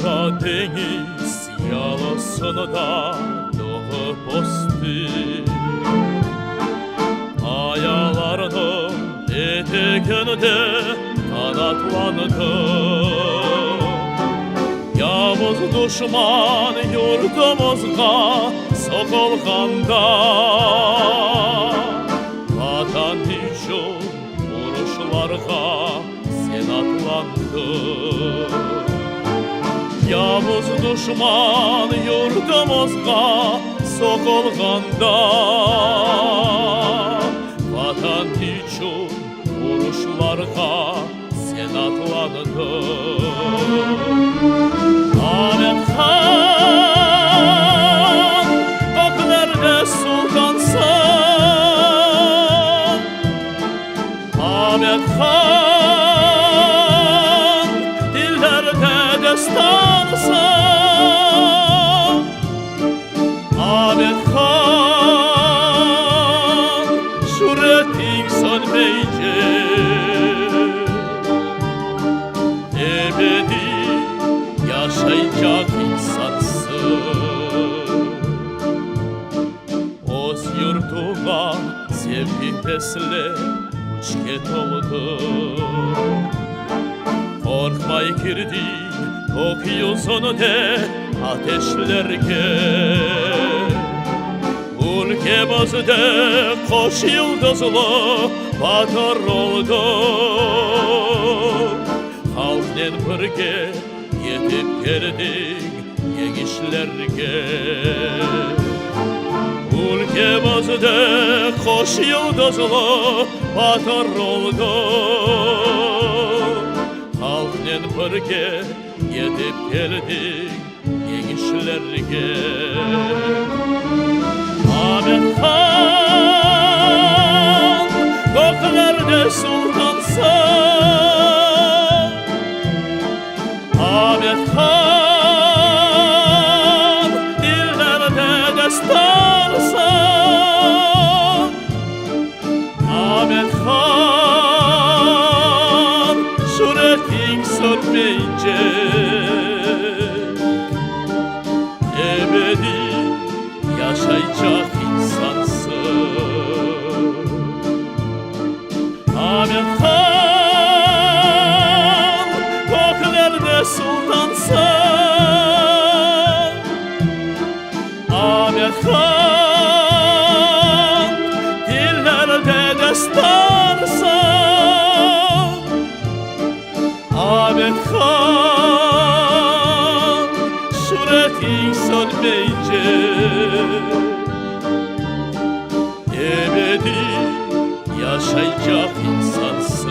Karadeniz yalasında doğup bastı, ayalarının etekinde kanatlandı. Yavuz düşman yurdumuzga sokulganda, vatan için vuruşlarga sen atlandın. Yavuz düşman yurdumuzga sokulganda, vatan için vuruşlarga sen atlandın. Ahmet Han, göklerde sultansın. Ahmet Han, dillerde destansın. Ahmet Han, şöhretin sönmeyecek, ebedi yaşayacak insansın. Öz yurtuna sevgi besle uçket oldu. Korkmay girdik okyanusunde ateşlerge, ülkemizde koş yıldızlı batır oldu. Halkla birge yetip geldik gençlerge, ülkemizde koş yıldızlı batır oldu. Halkla birge yetip geldik gençlerge. Ahmet Han, göklerde sultansın. Ahmet Han, dillerde destansın. Ahmet Han, şöhretin sönmeyecek, ebedi yaşayacak insansın. Ahmet Han, göklerde sultansın. Ahmet Han, dillerde destansın. Ahmet Han, şöhretin sönmeyecek, ebedi yaşayacak insansın.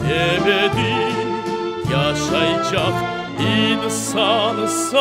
Ebedi yaşayacak insansın.